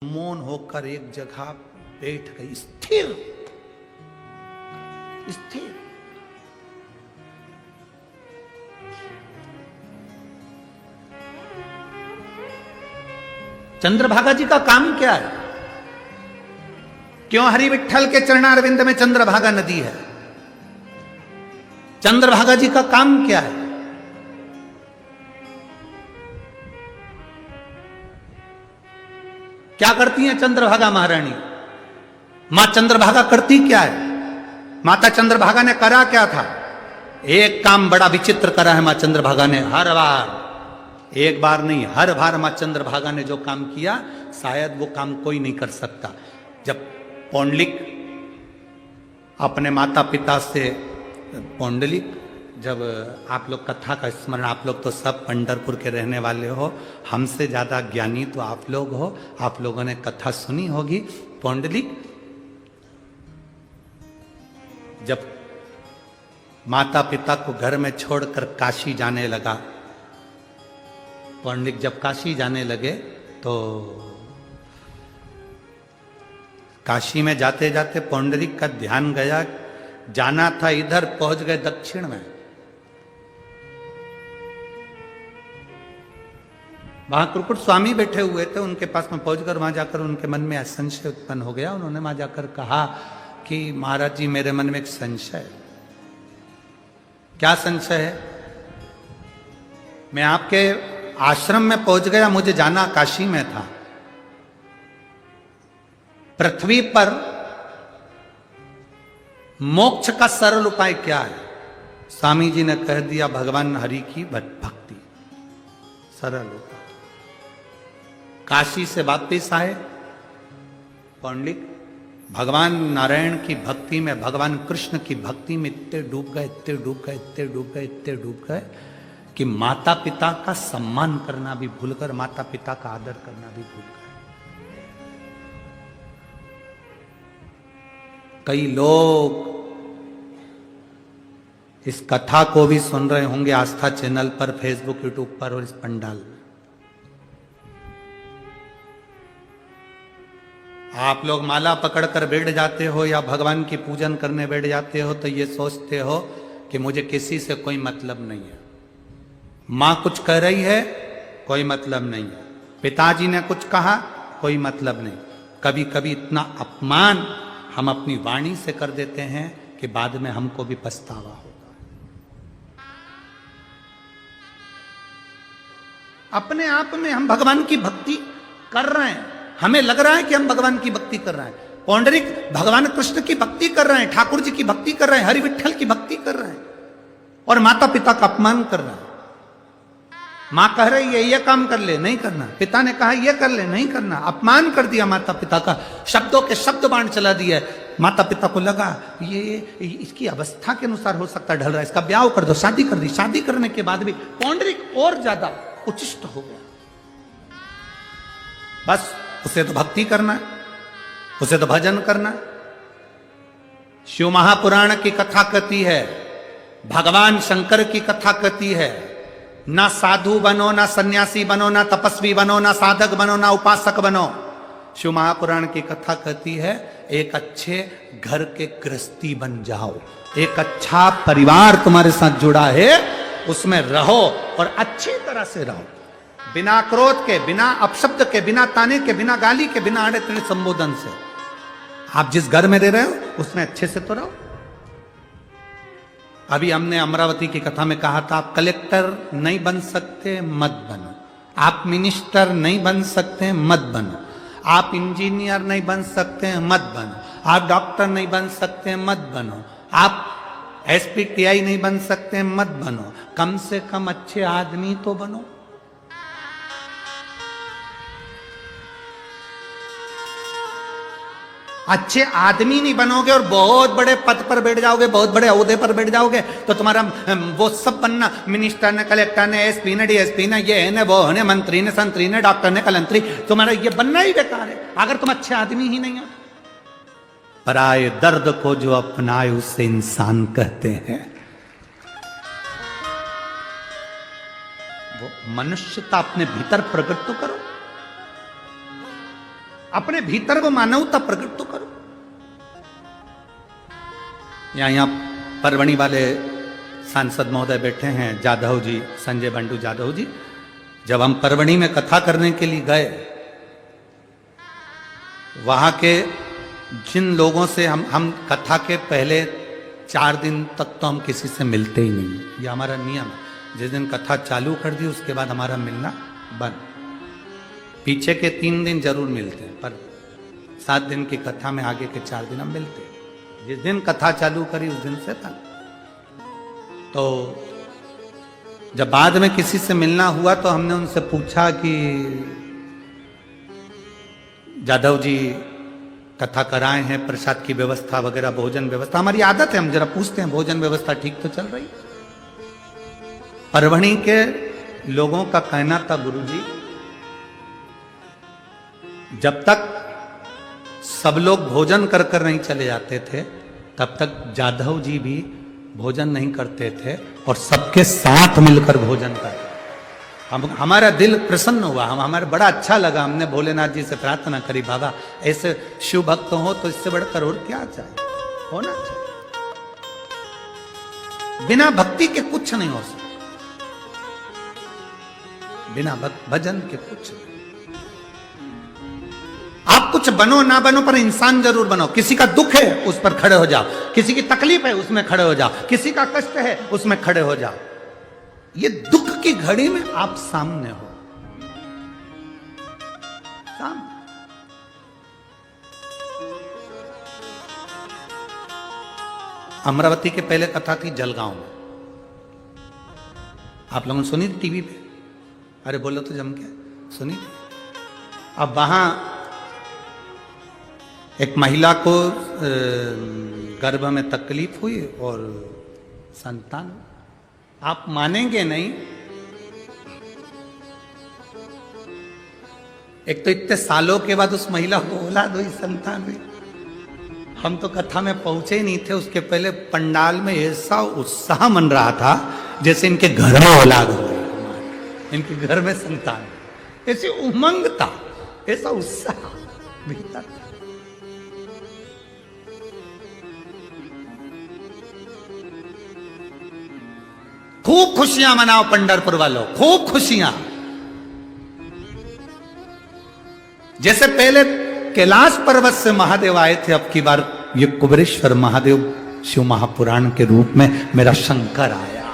मौन होकर एक जगह बैठ गई, स्थिर स्थिर। चंद्रभागा जी का काम क्या है? क्यों हरि विठ्ठल के चरणारविंद में चंद्रभागा नदी है? चंद्रभागा जी का काम क्या है? क्या करती हैं चंद्रभागा महारानी? मां चंद्रभागा करती क्या है? माता चंद्रभागा ने करा क्या था? एक काम बड़ा विचित्र करा है मां चंद्रभागा ने। हर बार, एक बार नहीं, हर बार मां चंद्रभागा ने जो काम किया, शायद वो काम कोई नहीं कर सकता। जब पौंडलिक अपने माता पिता से, पौंडलिक, जब आप लोग कथा का स्मरण, आप लोग तो सब पंढरपुर के रहने वाले हो, हमसे ज़्यादा ज्ञानी तो आप लोग हो, आप लोगों ने कथा सुनी होगी। पौंडलिक जब माता पिता को घर में छोड़कर काशी जाने लगा, पौंडलिक जब काशी जाने लगे तो काशी में जाते जाते पौंडलिक का ध्यान गया, जाना था इधर, पहुंच गए दक्षिण में। वहां कुरकुट स्वामी बैठे हुए थे, उनके पास में पहुंचकर वहां जाकर उनके मन में संशय उत्पन्न हो गया। उन्होंने वहां जाकर कहा कि महाराज जी, मेरे मन में एक संशय है। क्या संशय है? मैं आपके आश्रम में पहुंच गया, मुझे जाना काशी में था। पृथ्वी पर मोक्ष का सरल उपाय क्या है? स्वामी जी ने कह दिया, भगवान हरि की भक्ति, सरल उपाय। काशी से वापिस आए पौंडलिक, भगवान नारायण की भक्ति में, भगवान कृष्ण की भक्ति में इतने डूब गए, इतने डूब गए, इतने डूब गए, इतने डूब गए कि माता पिता का सम्मान करना भी भूलकर, माता पिता का आदर करना भी भूल गए। कई लोग इस कथा को भी सुन रहे होंगे आस्था चैनल पर, फेसबुक, यूट्यूब पर और इस पंडाल में। आप लोग माला पकड़कर बैठ जाते हो या भगवान की पूजन करने बैठ जाते हो तो ये सोचते हो कि मुझे किसी से कोई मतलब नहीं है। मां कुछ कह रही है, कोई मतलब नहीं है। पिताजी ने कुछ कहा, कोई मतलब नहीं। कभी कभी इतना अपमान हम अपनी वाणी से कर देते हैं कि बाद में हमको भी पछतावा होगा। अपने आप में हम भगवान की भक्ति कर रहे हैं, हमें लग रहा है कि हम भगवान की भक्ति कर रहे हैं। पौंडरिक भगवान कृष्ण की भक्ति कर रहे हैं, ठाकुर जी की भक्ति कर रहे हैं, हरि विठ्ठल की भक्ति कर रहे हैं, और माता पिता का अपमान कर रहे हैं। मां कह रही है ये काम कर ले, नहीं करना। पिता ने कहा ये कर ले, नहीं करना। अपमान कर दिया माता पिता का, शब्दों के शब्द बाण चला दिया। माता पिता को लगा ये इसकी अवस्था के अनुसार हो सकता ढल रहा है, इसका ब्याह कर दो, शादी कर दी। शादी करने के बाद भी पौंडरिक और ज्यादा उचिष्ट हो गया। बस उसे तो भक्ति करना, उसे तो भजन करना। शिव महापुराण की कथा कहती है, भगवान शंकर की कथा कहती है, ना साधु बनो, ना सन्यासी बनो, ना तपस्वी बनो, ना साधक बनो, ना उपासक बनो। शिव महापुराण की कथा कहती है, एक अच्छे घर के गृहस्थी बन जाओ, एक अच्छा परिवार तुम्हारे साथ जुड़ा है, उसमें रहो और अच्छी तरह से रहो, बिना क्रोध के, बिना अपशब्द के, बिना ताने के, बिना गाली के, बिना अड़े तेरे संबोधन से। आप जिस घर में रह रहे हो उसमें अच्छे से तो रहो। अभी हमने अमरावती की कथा में कहा था, आप कलेक्टर नहीं बन सकते, मत बनो। आप मिनिस्टर नहीं बन सकते, मत बनो। आप इंजीनियर नहीं बन सकते, मत बनो। आप डॉक्टर नहीं बन सकते, मत बनो। आप SPTI नहीं बन सकते, मत बनो। कम से कम अच्छे आदमी तो बनो। अच्छे आदमी नहीं बनोगे और बहुत बड़े पद पर बैठ जाओगे, बहुत बड़े ओहदे पर बैठ जाओगे, तो तुम्हारा वो सब बनना, मिनिस्टर ने, कलेक्टर ने, SP ने, DSP ने, ये ने, वो ने, मंत्री ने, संतरी ने, डॉक्टर ने, कलंतरी, तुम्हारा ये बनना ही बेकार है अगर तुम अच्छे आदमी ही नहीं हो। पराये दर्द को जो अपनाए उसे इंसान कहते हैं। वो मनुष्यता अपने भीतर प्रकट तो करो। अपने भीतर वो मानवता प्रकट तो करो। यहाँ परवणी वाले सांसद महोदय बैठे हैं, जाधव जी, संजय बंडू जाधव जी। जब हम परवणी में कथा करने के लिए गए, वहां के जिन लोगों से हम कथा के पहले 4 दिन तक तो हम किसी से मिलते ही नहीं, ये हमारा नियम है। जिस दिन कथा चालू कर दी उसके बाद हमारा मिलना बंद। पीछे के 3 दिन जरूर मिलते हैं, पर 7 दिन की कथा में आगे के 4 दिन हम मिलते हैं। जिस दिन कथा चालू करी उस दिन से बंद। तो जब बाद में किसी से मिलना हुआ तो हमने उनसे पूछा कि जाधव जी कथा कराए हैं, प्रसाद की व्यवस्था वगैरह, भोजन व्यवस्था, हमारी आदत है, हम जरा पूछते हैं भोजन व्यवस्था ठीक तो चल रही। परवणी के लोगों का कहना था, गुरुजी जब तक सब लोग भोजन कर कर नहीं चले जाते थे तब तक जाधव जी भी भोजन नहीं करते थे और सबके साथ मिलकर भोजन करते। हमारा दिल प्रसन्न हुआ, हमारे बड़ा अच्छा लगा। हमने भोलेनाथ जी से प्रार्थना करी, बाबा ऐसे शिव भक्त हो तो इससे बढ़कर और क्या चाहिए, होना चाहिए। बिना भक्ति के कुछ नहीं हो सकता, बिना भजन के कुछ नहीं। आप कुछ बनो ना बनो पर इंसान जरूर बनो। किसी का दुख है उस पर खड़े हो जाओ, किसी की तकलीफ है उसमें खड़े हो जाओ, किसी का कष्ट है उसमें खड़े हो जाओ। ये दुख की घड़ी में आप सामने हो, सामने। अमरावती के पहले कथा थी जलगांव में, आप लोगों ने सुनी थी टीवी पे? अरे बोलो तो जम के सुनी थी। अब वहां एक महिला को गर्भ में तकलीफ हुई और संतान, आप मानेंगे नहीं, एक तो इतने सालों के बाद उस महिला को औलाद हुई, संतान हुई। हम तो कथा में पहुंचे ही नहीं थे, उसके पहले पंडाल में ऐसा उत्साह मन रहा था जैसे इनके घर में औलाद हो गई, इनके घर में संतान, ऐसी उमंग था, ऐसा उत्साह भीतर था। खूब खुशियां मनाओ पंढरपुर वालों, खूब खुशियां। जैसे पहले कैलाश पर्वत से महादेव आए थे, अब की बार ये कुबेरेश्वर महादेव शिव महापुराण के रूप में मेरा शंकर आया।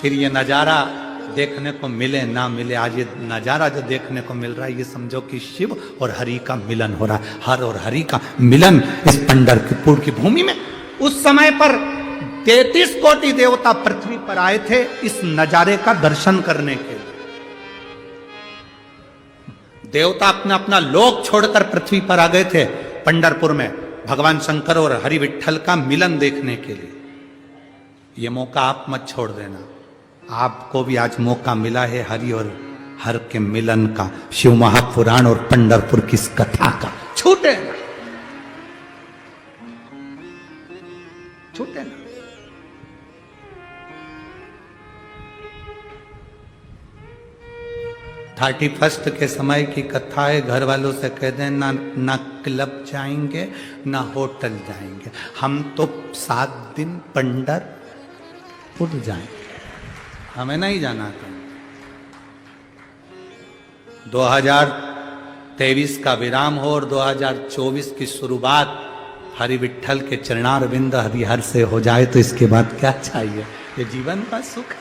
फिर ये नजारा देखने को मिले ना मिले, आज ये नजारा जो देखने को मिल रहा है ये समझो कि शिव और हरि का मिलन हो रहा है। हर और हरि का मिलन इस पंढरपुर की भूमि में। उस समय पर 33 कोटि देवता पृथ्वी पर आए थे इस नजारे का दर्शन करने के लिए। देवता अपना अपना लोक छोड़कर पृथ्वी पर आ गए थे पंढरपुर में भगवान शंकर और हरि विठ्ठल का मिलन देखने के लिए। यह मौका आप मत छोड़ देना, आपको भी आज मौका मिला है हरि और हर के मिलन का, शिव महापुराण और पंढरपुर की इस कथा का। छूटे ना, छूटे ना। थर्टी फर्स्ट के समय की कथा है, घर वालों से कह दें ना क्लब जाएंगे ना होटल जाएंगे, हम तो 7 दिन पंढरपुर जाएंगे, हमें नहीं जाना था। 2023 का विराम हो और 2024 की शुरुआत हरि विठ्ठल के चरणारविंद हरिहर से हो जाए तो इसके बाद क्या चाहिए? ये जीवन का सुख है।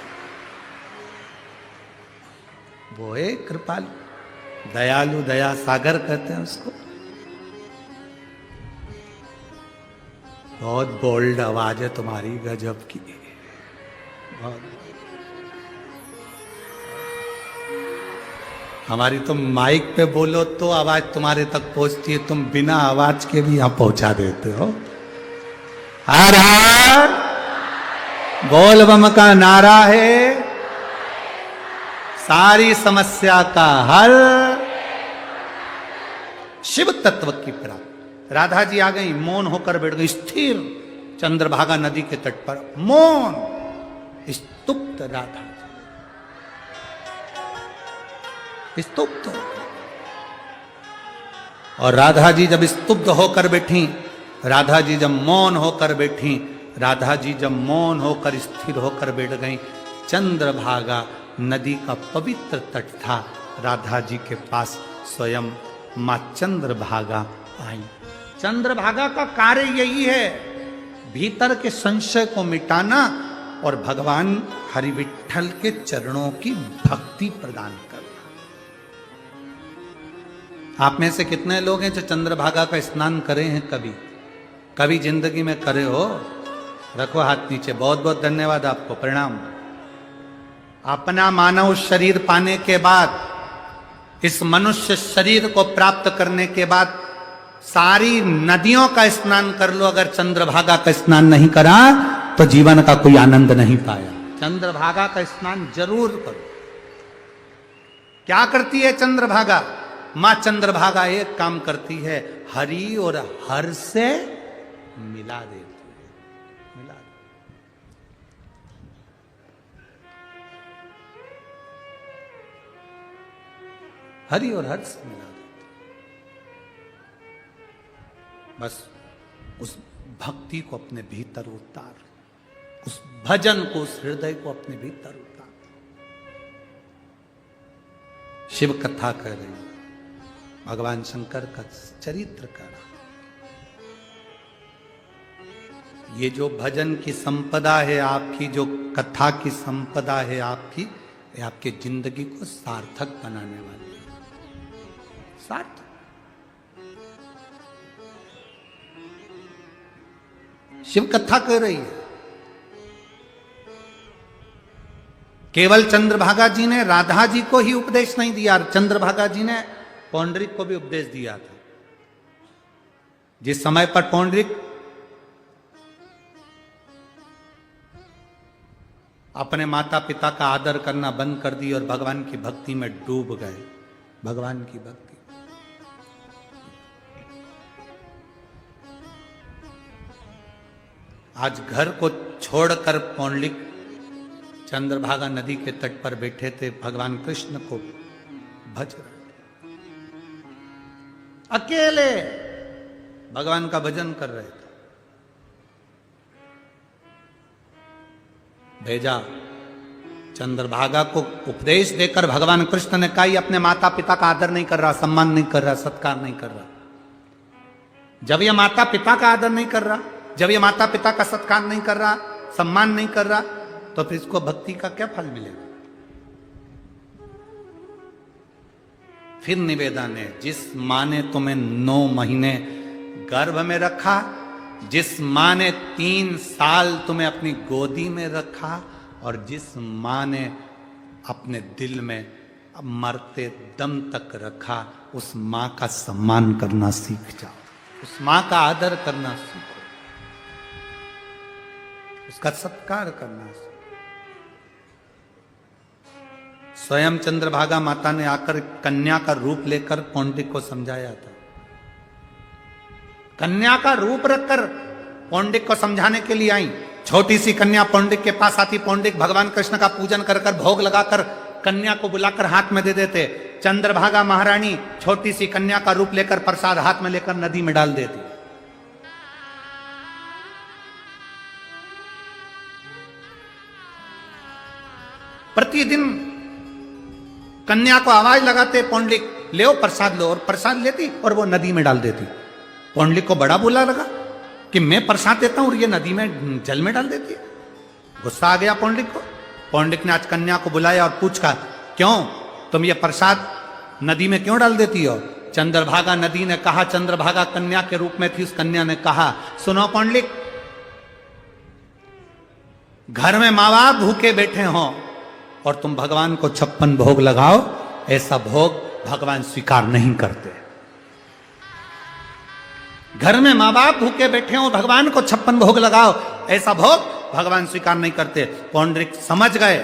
वो है कृपालु, दयालु, दया सागर कहते हैं उसको। बहुत बोल्ड आवाज है तुम्हारी, गजब की। बहुत हमारी तुम माइक पे बोलो तो आवाज तुम्हारे तक पहुंचती है, तुम बिना आवाज के भी यहां पहुंचा देते हो। हर हर बोल बम का नारा है, सारी समस्या का हल, शिव तत्व की प्राप्ति। राधा जी आ गई, मौन होकर बैठ गई स्थिर चंद्रभागा नदी के तट पर, मौन स्तुप्त राधा, स्तुप्त। और राधा जी जब स्तुब्ध होकर बैठी, राधा जी जब मौन होकर बैठी, राधा जी जब मौन होकर स्थिर होकर बैठ गई, चंद्रभागा नदी का पवित्र तट था, राधा जी के पास स्वयं मां चंद्रभागा आई। चंद्रभागा का कार्य यही है, भीतर के संशय को मिटाना और भगवान हरि विठ्ठल के चरणों की भक्ति प्रदान करना। आप में से कितने लोग हैं जो चंद्रभागा का स्नान करे हैं? कभी कभी जिंदगी में करे हो? रखो हाथ नीचे। बहुत बहुत धन्यवाद आपको, प्रणाम। अपना मानव शरीर पाने के बाद, इस मनुष्य शरीर को प्राप्त करने के बाद सारी नदियों का स्नान कर लो, अगर चंद्रभागा का स्नान नहीं करा तो जीवन का कोई आनंद नहीं पाया। चंद्रभागा का स्नान जरूर करो। क्या करती है चंद्रभागा? मां चंद्रभागा एक काम करती है, हरि और हर से मिला देती है, मिला देती। हरि और हर से मिला देती। बस उस भक्ति को अपने भीतर उतार, उस भजन को, उस हृदय को अपने भीतर उतार। शिव कथा कर रही, भगवान शंकर का चरित्र करा। ये जो भजन की संपदा है आपकी, जो कथा की संपदा है आपकी, ये आपकी जिंदगी को सार्थक बनाने वाली है। सार्थक। शिव कथा कर रही है। केवल चंद्रभागा जी ने राधा जी को ही उपदेश नहीं दिया, चंद्रभागा जी ने पौंडरिक को भी उपदेश दिया था। जिस समय पर पौंडरिक अपने माता पिता का आदर करना बंद कर दी और भगवान की भक्ति में डूब गए, भगवान की भक्ति। आज घर को छोड़कर पौंडरिक चंद्रभागा नदी के तट पर बैठे थे, भगवान कृष्ण को भज रहे, अकेले भगवान का भजन कर रहे थे। भेजा चंद्रभागा को उपदेश देकर भगवान कृष्ण ने कहा, अपने माता पिता का आदर नहीं कर रहा, सम्मान नहीं कर रहा, सत्कार नहीं कर रहा। जब ये माता पिता का आदर नहीं कर रहा, जब ये माता पिता का सत्कार नहीं कर रहा, सम्मान नहीं कर रहा, तो फिर इसको भक्ति का क्या फल मिलेगा? फिर निवेदन है, जिस माँ ने तुम्हें 9 महीने गर्भ में रखा, जिस माँ ने 3 साल तुम्हें अपनी गोदी में रखा, और जिस माँ ने अपने दिल में मरते दम तक रखा, उस माँ का सम्मान करना सीख जाओ, उस माँ का आदर करना सीखो, उसका सत्कार करना सीखो। स्वयं चंद्रभागा माता ने आकर कन्या का रूप लेकर पौंडरिक को समझाया था। कन्या का रूप रखकर पौंडरिक को समझाने के लिए आई। छोटी सी कन्या पौंडरिक के पास आती, पौंडरिक भगवान कृष्ण का पूजन कर कर भोग लगाकर कन्या को बुलाकर हाथ में दे देते। चंद्रभागा महारानी छोटी सी कन्या का रूप लेकर प्रसाद हाथ में लेकर नदी में डाल देती। प्रतिदिन कन्या को आवाज लगाते, पौंडरिक ले प्रसाद लो, और प्रसाद लेती और वो नदी में डाल देती। पौंडरिक को बड़ा बुरा लगा कि मैं प्रसाद देता हूं और ये नदी में जल में डाल देती है। गुस्सा आ गया पौंडरिक को। पौंडरिक ने आज कन्या को बुलाया और पूछा, क्यों तुम ये प्रसाद नदी में क्यों डाल देती हो? चंद्रभागा नदी ने कहा, चंद्रभागा कन्या के रूप में थी, उस कन्या ने कहा, सुनो पौंडरिक, घर में माँ बाप भूखे बैठे हो और तुम भगवान को 56 भोग लगाओ, ऐसा भोग भगवान स्वीकार नहीं करते। घर में माँ बाप भूखे बैठे हो, भगवान को 56 भोग लगाओ, ऐसा भोग भगवान स्वीकार नहीं करते। पौंडरिक समझ गए,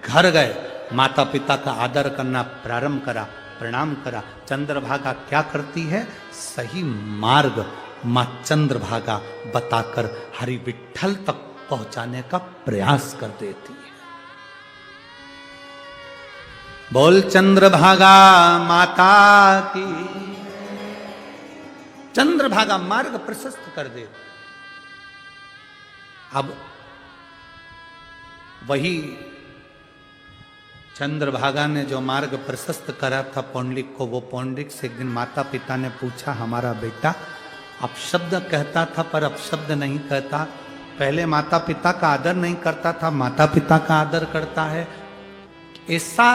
घर गए, माता पिता का आदर करना प्रारंभ करा, प्रणाम करा। चंद्रभागा क्या करती है? सही मार्ग मां चंद्रभागा बताकर हरि विठ्ठल तक पहुंचाने का प्रयास कर देती है। बोल चंद्रभागा माता की। चंद्रभागा मार्ग प्रशस्त कर दे। अब वही चंद्रभागा ने जो मार्ग प्रशस्त करा था पौंडलिक को, वो पौंडलिक से एक दिन माता पिता ने पूछा, हमारा बेटा अपशब्द कहता था पर अपशब्द नहीं कहता, पहले माता पिता का आदर नहीं करता था, माता पिता का आदर करता है, ऐसा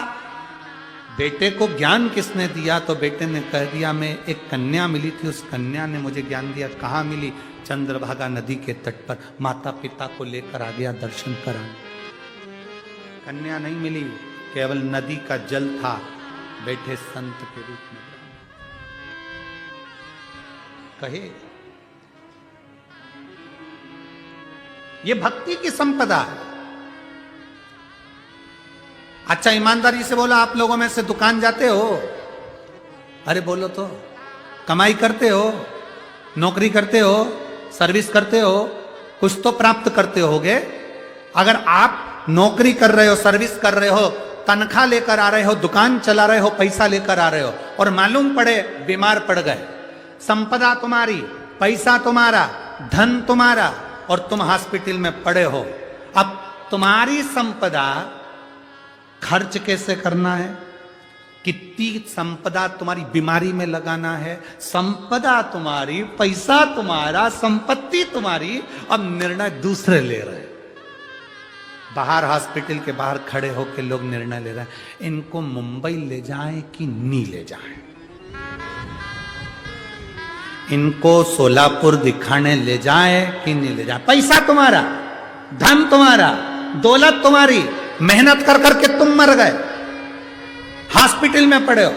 बेटे को ज्ञान किसने दिया? तो बेटे ने कह दिया, मैं एक कन्या मिली थी, उस कन्या ने मुझे ज्ञान दिया। कहाँ मिली? चंद्रभागा नदी के तट पर। माता पिता को लेकर आ गया दर्शन कराने। कन्या नहीं मिली, केवल नदी का जल था, बैठे संत के रूप में कहे। ये भक्ति की संपदा है। अच्छा ईमानदारी से बोलो, आप लोगों में से दुकान जाते हो? अरे बोलो तो। कमाई करते हो, नौकरी करते हो, सर्विस करते हो, कुछ तो प्राप्त करते होगे। अगर आप नौकरी कर रहे हो, सर्विस कर रहे हो, तनख्वाह लेकर आ रहे हो, दुकान चला रहे हो, पैसा लेकर आ रहे हो, और मालूम पड़े बीमार पड़ गए, संपदा तुम्हारी, पैसा तुम्हारा, धन तुम्हारा, और तुम हॉस्पिटल में पड़े हो, अब तुम्हारी संपदा खर्च कैसे करना है? कितनी संपदा तुम्हारी बीमारी में लगाना है? संपदा तुम्हारी, पैसा तुम्हारा, संपत्ति तुम्हारी, अब निर्णय दूसरे ले रहे हैं। बाहर हॉस्पिटल के बाहर खड़े होकर लोग निर्णय ले रहे हैं, इनको मुंबई ले जाएं कि नहीं ले जाएं, इनको सोलापुर दिखाने ले जाएं कि नहीं ले जाएं। पैसा तुम्हारा, धन तुम्हारा, दौलत तुम्हारी, मेहनत कर करके तुम मर गए, हॉस्पिटल में पड़े हो।